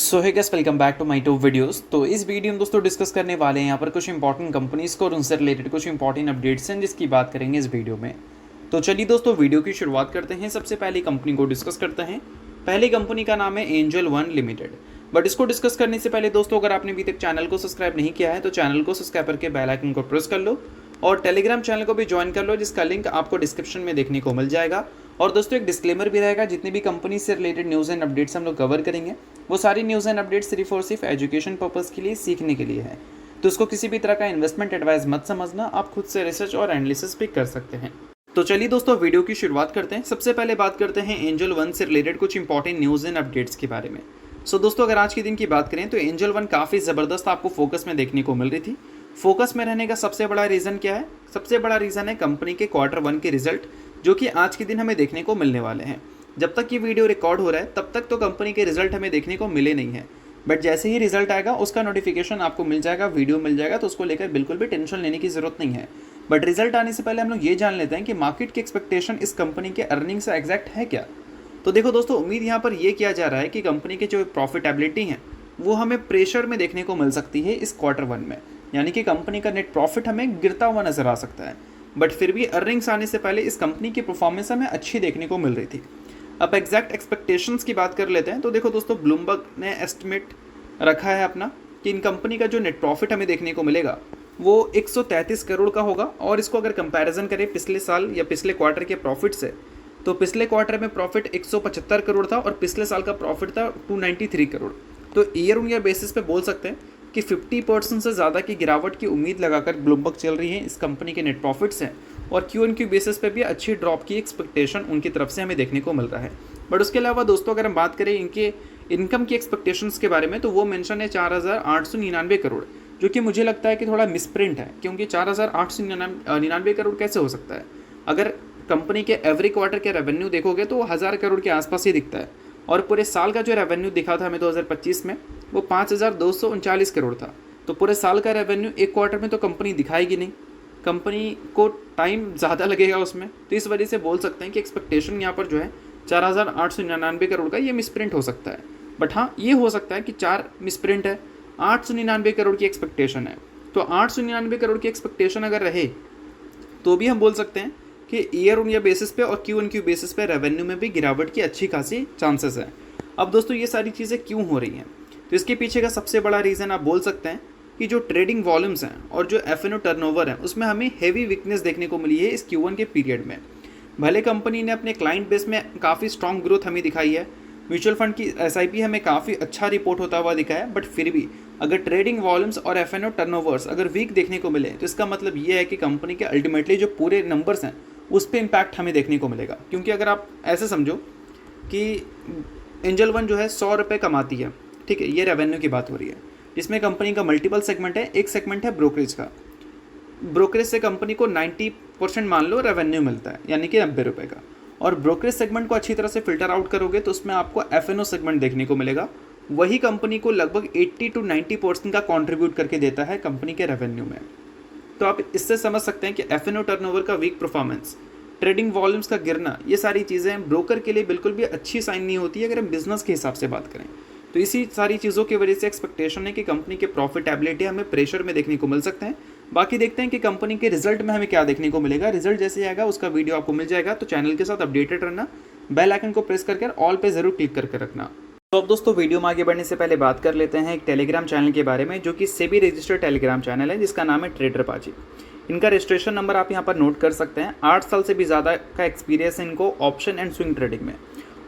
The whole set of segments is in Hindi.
सो है guys, welcome back to my to videos. तो इस वीडियो में दोस्तों डिस्कस करने वाले हैं यहाँ पर कुछ इंपॉर्टेंट कंपनीज को और उनसे रिलेटेड कुछ इंपॉर्टेंट अपडेट्स हैं जिसकी बात करेंगे इस वीडियो में। तो चलिए दोस्तों वीडियो की शुरुआत करते हैं। सबसे पहली कंपनी को डिस्कस करते हैं। पहली कंपनी का नाम है एंजल वन लिमिटेड। बट इसको डिस्कस करने से पहले दोस्तों, अगर आपने अभी तक चैनल को सब्सक्राइब नहीं किया है तो चैनल को सब्सक्राइब करके बेल आइकन को प्रेस कर लो और टेलीग्राम चैनल को भी ज्वाइन कर लो, जिसका लिंक आपको डिस्क्रिप्शन में देखने को मिल जाएगा। और दोस्तों एक डिस्क्लेमर भी रहेगा, जितनी भी कंपनी से रिलेटेड न्यूज़ एंड अपडेट्स हम लोग कवर करेंगे वो सारी न्यूज़ एंड अपडेट्स सिर्फ और सिर्फ एजुकेशन पर्पज़ के लिए, सीखने के लिए है। तो इसको किसी भी तरह का इन्वेस्टमेंट एडवाइस मत समझना, आप खुद से रिसर्च और एनालिसिस भी कर सकते हैं। तो चलिए दोस्तों वीडियो की शुरुआत करते हैं। सबसे पहले बात करते हैं एंजल वन से रिलेटेड कुछ इंपॉर्टेंट न्यूज़ एंड अपडेट्स के बारे में। सो दोस्तों अगर आज के दिन की बात करें तो एंजल वन काफ़ी ज़बरदस्त आपको फोकस में देखने को मिल रही थी। फोकस में रहने का सबसे बड़ा रीज़न क्या है? सबसे बड़ा रीज़न है कंपनी के क्वार्टर वन के रिजल्ट, जो कि आज के दिन हमें देखने को मिलने वाले हैं। जब तक ये वीडियो रिकॉर्ड हो रहा है तब तक तो कंपनी के रिजल्ट हमें देखने को मिले नहीं है, बट जैसे ही रिजल्ट आएगा उसका नोटिफिकेशन आपको मिल जाएगा, वीडियो मिल जाएगा, तो उसको लेकर बिल्कुल भी टेंशन लेने की ज़रूरत नहीं है। बट रिजल्ट आने से पहले हम लोग ये जान लेते हैं कि मार्केट की एक्सपेक्टेशन इस कंपनी के अर्निंग से एग्जैक्ट है क्या। तो देखो दोस्तों, उम्मीद यहाँ पर यह किया जा रहा है कि कंपनी की जो प्रॉफिटेबिलिटी है वो हमें प्रेशर में देखने को मिल सकती है इस क्वार्टर वन में, यानी कि कंपनी का नेट प्रॉफिट हमें गिरता हुआ नजर आ सकता है। बट फिर भी अर्निंग्स आने से पहले इस कंपनी की परफॉर्मेंस हमें अच्छी देखने को मिल रही थी। अब एग्जैक्ट एक्सपेक्टेशंस की बात कर लेते हैं। तो देखो दोस्तों, ब्लूमबर्ग ने एस्टिमेट रखा है अपना कि इन कंपनी का जो नेट प्रॉफिट हमें देखने को मिलेगा वो 133 करोड़ का होगा। और इसको अगर कंपैरिजन करें पिछले साल या पिछले क्वार्टर के प्रॉफिट से, तो पिछले क्वार्टर में प्रॉफिट 175 करोड़ था और पिछले साल का प्रॉफिट था 293 करोड़। तो ईयर ऑन ईयर बेसिस पे बोल सकते हैं कि 50% से ज़्यादा की गिरावट की उम्मीद लगाकर ब्लूमबर्ग चल रही है इस कंपनी के नेट प्रॉफिट्स हैं। और क्यू एन क्यू बेसिस पे भी अच्छी ड्रॉप की एक्सपेक्टेशन उनकी तरफ से हमें देखने को मिल रहा है। बट उसके अलावा दोस्तों अगर हम बात करें इनके इनकम की एक्सपेक्टेशंस के बारे में, तो वो मेंशन है 4,899 करोड़, जो कि मुझे लगता है कि थोड़ा मिसप्रिंट है, क्योंकि 4,899 करोड़ कैसे हो सकता है? अगर कंपनी के एवरी क्वार्टर के रेवेन्यू देखोगे तो वो 1,000 करोड़ के आसपास ही दिखता है। और पूरे साल का जो रेवेन्यू दिखा था हमें 2025 में वो 5,239 करोड़ था। तो पूरे साल का रेवेन्यू एक क्वार्टर में तो कंपनी दिखाएगी नहीं, कंपनी को टाइम ज़्यादा लगेगा उसमें। तो इस वजह से बोल सकते हैं कि एक्सपेक्टेशन यहाँ पर जो है 4,899 करोड़ का, ये मिसप्रिंट हो सकता है। बट हाँ, ये हो सकता है कि 4 मिसप्रिंट है, 899 करोड़ की एक्सपेक्टेशन है। तो 899 करोड़ की एक्सपेक्टेशन अगर रहे तो भी हम बोल सकते हैं कि ईयर ऑन ईयर बेसिस पे और क्यू एन क्यू बेसिस पे रेवेन्यू में भी गिरावट की अच्छी खासी चांसेस है। अब दोस्तों ये सारी चीज़ें क्यों हो रही हैं? तो इसके पीछे का सबसे बड़ा रीज़न आप बोल सकते हैं कि जो ट्रेडिंग वॉल्यूम्स हैं और जो एफ.एन.ओ टर्नओवर है उसमें हमें हेवी वीकनेस देखने को मिली है इस Q1 के पीरियड में। भले कंपनी ने अपने क्लाइंट बेस में काफ़ी स्ट्रॉन्ग ग्रोथ हमें दिखाई है, म्यूचुअल फंड की SIP हमें काफ़ी अच्छा रिपोर्ट होता हुआ दिखा है, बट फिर भी अगर ट्रेडिंग वॉल्यूम्स और एफ.एन.ओ टर्नओवर्स अगर वीक देखने को मिले तो इसका मतलब ये है कि कंपनी के अल्टीमेटली जो पूरे नंबर्स हैं उस पर इम्पैक्ट हमें देखने को मिलेगा। क्योंकि अगर आप ऐसे समझो कि एंजल वन जो है 100 रुपये कमाती है, ठीक है, ये रेवेन्यू की बात हो रही है, जिसमें कंपनी का मल्टीपल सेगमेंट है। एक सेगमेंट है ब्रोकरेज का, ब्रोकरेज से कंपनी को 90% मान लो रेवेन्यू मिलता है, यानी कि 90 रुपये का। और ब्रोकरेज सेगमेंट को अच्छी तरह से फिल्टर आउट करोगे तो उसमें आपको एफ.एन.ओ सेगमेंट देखने को मिलेगा, वही कंपनी को लगभग 80 to 90% का कंट्रीब्यूट करके देता है कंपनी के रेवेन्यू में। तो आप इससे समझ सकते हैं कि एफ.एन.ओ टर्नओवर का वीक परफॉर्मेंस, ट्रेडिंग वॉल्यूम्स का गिरना, ये सारी चीज़ें ब्रोकर के लिए बिल्कुल भी अच्छी साइन नहीं होती है अगर हम बिजनेस के हिसाब से बात करें। तो इसी सारी चीज़ों की वजह से एक्सपेक्टेशन है कि कंपनी के प्रॉफिटेबिलिटी हमें प्रेशर में देखने को मिल सकते हैं। बाकी देखते हैं कि कंपनी के रिजल्ट में हमें क्या देखने को मिलेगा। रिजल्ट जैसे आएगा उसका वीडियो आपको मिल जाएगा, तो चैनल के साथ अपडेटेड रहना, बेल आइकन को प्रेस करके ऑल पे ज़रूर क्लिक करके रखना। तो अब दोस्तों वीडियो में आगे बढ़ने से पहले बात कर लेते हैं एक टेलीग्राम चैनल के बारे में, जो कि सेबी रजिस्टर्ड टेलीग्राम चैनल है, जिसका नाम है ट्रेडर पाजी। इनका रजिस्ट्रेशन नंबर आप यहाँ पर नोट कर सकते हैं। 8 साल से भी ज़्यादा का एक्सपीरियंस है इनको ऑप्शन एंड स्विंग ट्रेडिंग में,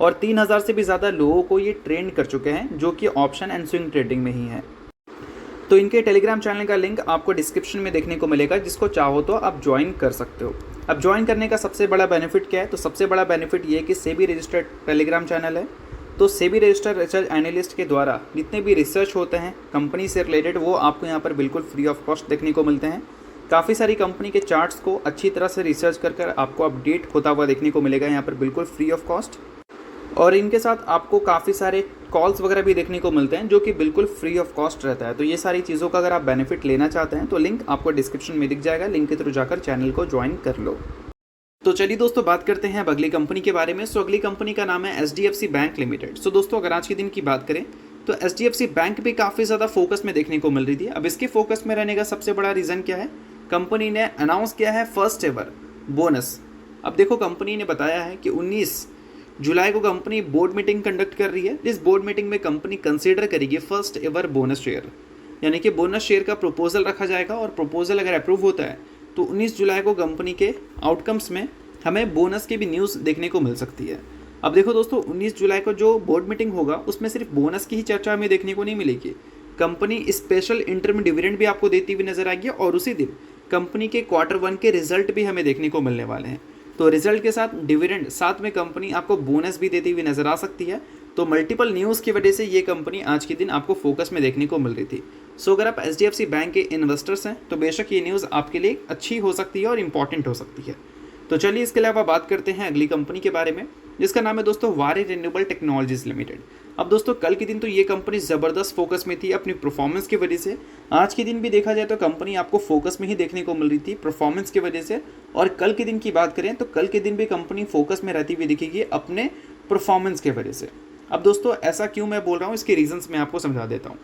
और 3,000 से भी ज़्यादा लोगों को ये ट्रेंड कर चुके हैं जो कि ऑप्शन एंड स्विंग ट्रेडिंग में ही है। तो इनके टेलीग्राम चैनल का लिंक आपको डिस्क्रिप्शन में देखने को मिलेगा, जिसको चाहो तो आप ज्वाइन कर सकते हो। अब ज्वाइन करने का सबसे बड़ा बेनिफिट क्या है? तो सबसे बड़ा बेनिफिट ये है कि सेबी रजिस्टर्ड टेलीग्राम चैनल है। तो सेबी रजिस्टर्ड रिसर्च एनालिस्ट के द्वारा जितने भी रिसर्च होते हैं कंपनी से रिलेटेड, वो आपको यहाँ पर बिल्कुल फ्री ऑफ कॉस्ट देखने को मिलते हैं। काफ़ी सारी कंपनी के चार्ट्स को अच्छी तरह से रिसर्च कर आपको अपडेट होता हुआ देखने को मिलेगा यहाँ पर बिल्कुल फ्री ऑफ कॉस्ट। और इनके साथ आपको काफ़ी सारे कॉल्स वगैरह भी देखने को मिलते हैं जो कि बिल्कुल फ्री ऑफ कॉस्ट रहता है। तो ये सारी चीज़ों का अगर आप बेनिफिट लेना चाहते हैं तो लिंक आपको डिस्क्रिप्शन में दिख जाएगा, लिंक के थ्रू जाकर चैनल को ज्वाइन कर लो। तो चलिए दोस्तों बात करते हैं अब अगली कंपनी के बारे में। सो अगली कंपनी का नाम है HDFC बैंक लिमिटेड। सो दोस्तों अगर आज के दिन की बात करें तो HDFC बैंक भी काफ़ी ज़्यादा फोकस में देखने को मिल रही थी। अब इसके फोकस में रहने का सबसे बड़ा रीज़न क्या है, कंपनी ने अनाउंस किया है फर्स्ट एवर बोनस। अब देखो कंपनी ने बताया है कि 19 जुलाई को कंपनी बोर्ड मीटिंग कंडक्ट कर रही है। इस बोर्ड मीटिंग में कंपनी कंसीडर करेगी फर्स्ट एवर बोनस शेयर, यानी कि बोनस शेयर का प्रपोजल रखा जाएगा और प्रपोजल अगर अप्रूव होता है तो 19 जुलाई को कंपनी के आउटकम्स में हमें बोनस की भी न्यूज़ देखने को मिल सकती है। अब देखो दोस्तों 19 जुलाई को जो बोर्ड मीटिंग होगा उसमें सिर्फ बोनस की ही चर्चा हमें देखने को नहीं मिलेगी, कंपनी स्पेशल इंटरम डिविडेंड भी आपको देती हुई नजर आएगी और उसी दिन कंपनी के Q1 के रिजल्ट भी हमें देखने को मिलने वाले हैं। तो रिजल्ट के साथ डिविडेंड, साथ में कंपनी आपको बोनस भी देती हुई नजर आ सकती है। तो मल्टीपल न्यूज़ की वजह से ये कंपनी आज के दिन आपको फोकस में देखने को मिल रही थी। सो अगर आप HDFC बैंक के इन्वेस्टर्स हैं तो बेशक ये न्यूज़ आपके लिए अच्छी हो सकती है और इंपॉर्टेंट हो सकती है। तो चलिए इसके अलावा बात करते हैं अगली कंपनी के बारे में, जिसका नाम है दोस्तों वारी रिन्यूएबल टेक्नोलॉजीज लिमिटेड। अब दोस्तों कल के दिन तो ये कंपनी ज़बरदस्त फोकस में थी अपनी परफॉर्मेंस की वजह से। आज के दिन भी देखा जाए तो कंपनी आपको फोकस में ही देखने को मिल रही थी परफॉर्मेंस की वजह से। और कल के दिन की बात करें तो कल के दिन भी कंपनी फोकस में रहती हुई दिखेगी अपने परफॉर्मेंस की वजह से। अब दोस्तों ऐसा क्यों मैं बोल रहा हूँ, इसके रीजंस मैं आपको समझा देता हूँ।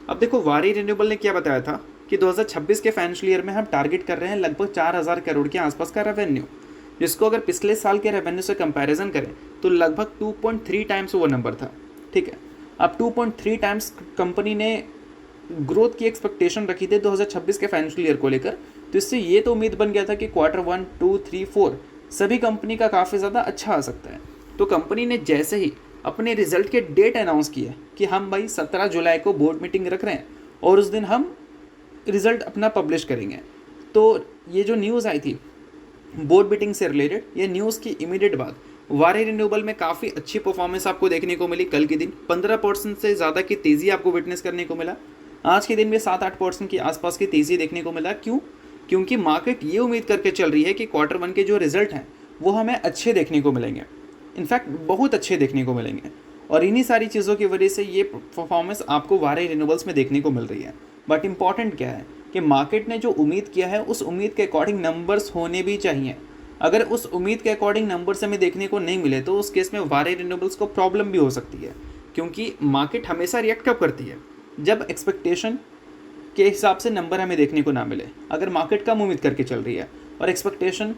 अब देखो वारी रिन्यूएबल ने क्या बताया था कि 2026 के फाइनेंशियल ईयर में हम टारगेट कर रहे हैं लगभग 4000 करोड़ के आसपास का रेवेन्यू, जिसको अगर पिछले साल के रेवेन्यू से कंपैरिजन करें तो लगभग 2.3 टाइम्स वो नंबर था। ठीक है, अब 2.3 टाइम्स कंपनी ने ग्रोथ की एक्सपेक्टेशन रखी थी 2026 के फाइनेंशियल ईयर को लेकर। तो इससे ये तो उम्मीद बन गया था कि Q1, 2, 3, 4 सभी कंपनी का काफ़ी ज़्यादा अच्छा आ सकता है। तो कंपनी ने जैसे ही अपने रिजल्ट के डेट अनाउंस किए कि हम भाई 17 जुलाई को बोर्ड मीटिंग रख रहे हैं और उस दिन हम रिजल्ट अपना पब्लिश करेंगे, तो ये जो न्यूज़ आई थी बोर्ड मीटिंग से रिलेटेड, ये न्यूज़ की इमीडिएट बाद वारी रिन्यूएबल में काफ़ी अच्छी परफॉर्मेंस आपको देखने को मिली। कल के दिन 15% से ज़्यादा की तेज़ी आपको विटनेस करने को मिला। आज के दिन में 7-8% के आसपास की तेज़ी देखने को मिला। क्यों? क्योंकि मार्केट ये उम्मीद करके चल रही है कि Q1 के जो रिजल्ट हैं वो हमें अच्छे देखने को मिलेंगे, इनफैक्ट बहुत अच्छे देखने को मिलेंगे। और इन्हीं सारी चीज़ों की वजह से ये परफॉर्मेंस आपको वारी रिन्यूएबल्स में देखने को मिल रही है। बट इंपॉर्टेंट क्या है कि मार्केट ने जो उम्मीद किया है उस उम्मीद के अकॉर्डिंग नंबर्स होने भी चाहिए। अगर उस उम्मीद के अकॉर्डिंग नंबर्स हमें देखने को नहीं मिले तो उस केस में वारी रिन्यूएबल्स को प्रॉब्लम भी हो सकती है, क्योंकि मार्केट हमेशा रिएक्ट कब करती है, जब एक्सपेक्टेशन के हिसाब से नंबर हमें देखने को ना मिले। अगर मार्केट कम उम्मीद करके चल रही है और एक्सपेक्टेशन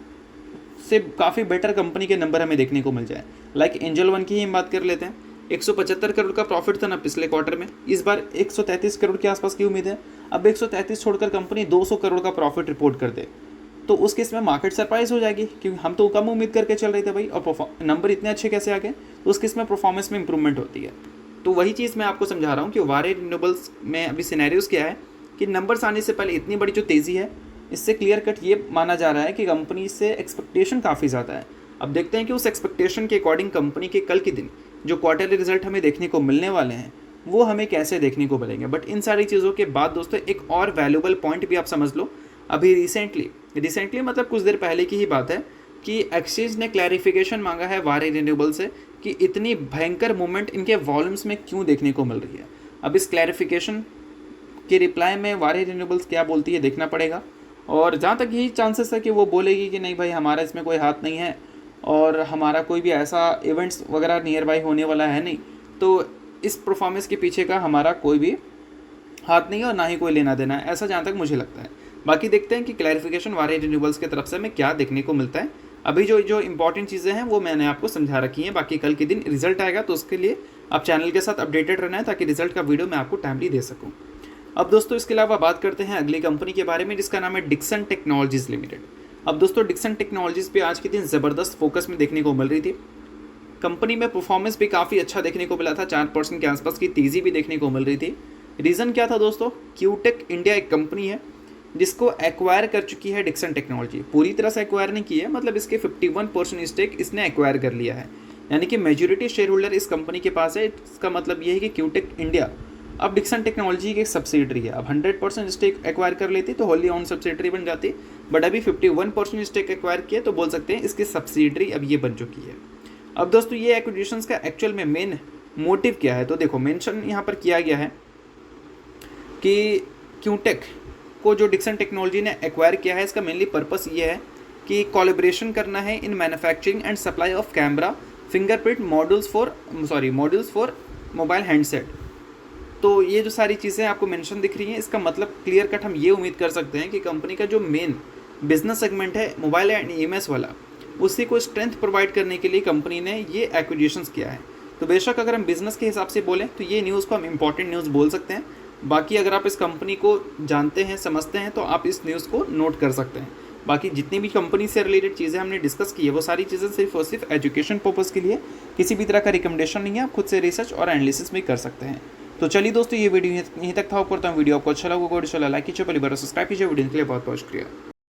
से काफ़ी बेटर कंपनी के नंबर हमें देखने को मिल जाए, लाइक एंजल वन की ही हम बात कर लेते हैं। 175 करोड़ का प्रॉफिट था ना पिछले क्वार्टर में, इस बार 133 करोड़ के आसपास की उम्मीद है। अब 133 छोड़कर कंपनी 200 करोड़ का प्रॉफिट रिपोर्ट कर दे तो उस केस में मार्केट सरप्राइज हो जाएगी, क्योंकि हम तो कम उम्मीद करके चल रहे थे भाई और नंबर इतने अच्छे कैसे आ गए। तो उस केस में परफॉर्मेंस में इंप्रूवमेंट होती है। तो वही चीज़ मैं आपको समझा रहा हूँ कि वारी रिन्यूएबल्स में अभी सिनेरियोज़ क्या है कि नंबर्स आने से पहले इतनी बड़ी जो तेज़ी है, इससे क्लियर कट ये माना जा रहा है कि कंपनी से एक्सपेक्टेशन काफ़ी ज़्यादा है। अब देखते हैं कि उस एक्सपेक्टेशन के अकॉर्डिंग कंपनी के कल के दिन जो क्वार्टरली रिजल्ट हमें देखने को मिलने वाले हैं वो हमें कैसे देखने को मिलेंगे। बट इन सारी चीज़ों के बाद दोस्तों एक और वैल्यूबल पॉइंट भी आप समझ लो। अभी रिसेंटली मतलब कुछ देर पहले की ही बात है कि एक्सचेंज ने क्लैरिफिकेशन मांगा है वारी रिन्यूएबल से कि इतनी भयंकर मूवमेंट इनके वॉल्यूम्स में क्यों देखने को मिल रही है। अब इस क्लैरिफिकेशन के रिप्लाई में वारी रिन्यूएबल्स क्या बोलती है देखना पड़ेगा। और जहाँ तक यही चांसेस है कि वो बोलेगी कि नहीं भाई हमारा इसमें कोई हाथ नहीं है और हमारा कोई भी ऐसा इवेंट्स वगैरह नियर बाई होने वाला है नहीं, तो इस परफॉर्मेंस के पीछे का हमारा कोई भी हाथ नहीं है और ना ही कोई लेना देना है, ऐसा जहाँ तक मुझे लगता है। बाकी देखते हैं कि क्लैरिफिकेशन वारी रिन्यूएबल्स की तरफ से हमें क्या देखने को मिलता है। अभी जो इंपॉर्टेंट चीज़ें हैं वो मैंने आपको समझा रखी हैं। बाकी कल के दिन रिजल्ट आएगा तो उसके लिए आप चैनल के साथ अपडेटेड रहना है ताकि रिजल्ट का वीडियो मैं आपको टाइमली दे सकूँ। अब दोस्तों इसके अलावा बात करते हैं अगली कंपनी के बारे में जिसका नाम है डिक्सन टेक्नोलॉजीज लिमिटेड। अब दोस्तों डिक्सन टेक्नोलॉजीज पे आज के दिन ज़बरदस्त फोकस में देखने को मिल रही थी। कंपनी में परफॉर्मेंस भी काफ़ी अच्छा देखने को मिला था, 4% के आसपास की तेज़ी भी देखने को मिल रही थी। रीज़न क्या था दोस्तों, क्यूटेक इंडिया एक कंपनी है जिसको एक्वायर कर चुकी है डिक्सन टेक्नोलॉजी। पूरी तरह से एक्वायर नहीं की है, मतलब इसके 51% स्टेक इसने एक्वायर कर लिया है, यानी कि मेजॉरिटी शेयर होल्डर इस कंपनी के पास है। इसका मतलब ये है कि क्यूटेक इंडिया अब डिक्सन टेक्नोलॉजी की एक सब्सिडरी है। अब 100% स्टेक एक्वायर कर लेती तो होली ऑन सब्सिडरी बन जाती, बट अभी 51% स्टेक एक्वायर किया तो बोल सकते हैं इसकी सब्सिडरी अब ये बन चुकी है। अब दोस्तों ये एक्विजिशंस का एक्चुअल में मेन मोटिव क्या है, तो देखो मेंशन यहाँ पर किया गया है कि क्यूटेक को जो डिक्सन टेक्नोलॉजी ने एक्वायर किया है इसका मेनली पर्पस ये है कि कोलैबोरेशन करना है in manufacturing and supply of camera fingerprint modules for mobile handset. तो ये जो सारी चीज़ें आपको मेंशन दिख रही हैं, इसका मतलब क्लियर कट हम ये उम्मीद कर सकते हैं कि कंपनी का जो मेन बिजनेस सेगमेंट है मोबाइल एंड ईएमएस वाला, उसी को स्ट्रेंथ प्रोवाइड करने के लिए कंपनी ने ये एक्विजिशंस किया है। तो बेशक अगर हम बिज़नेस के हिसाब से बोलें तो ये न्यूज़ को हम इंपॉर्टेंट न्यूज़ बोल सकते हैं। बाकी अगर आप इस कंपनी को जानते हैं, समझते हैं, तो आप इस न्यूज़ को नोट कर सकते हैं। बाकी जितनी भी कंपनी से रिलेटेड चीज़ें हमने डिस्कस की है वो सारी चीज़ें सिर्फ और सिर्फ एजुकेशन पर्पज़ के लिए, किसी भी तरह का रिकमेंडेशन नहीं है। आप खुद से रिसर्च और एनालिसिस भी कर सकते हैं। तो चलिए दोस्तों, ये वीडियो यहीं तक था। ऊपर वीडियो आपको अच्छा लगा, लाइक कीजिए, पहली बार सब्सक्राइब कीजिए। वीडियो के लिए बहुत बहुत शुक्रिया।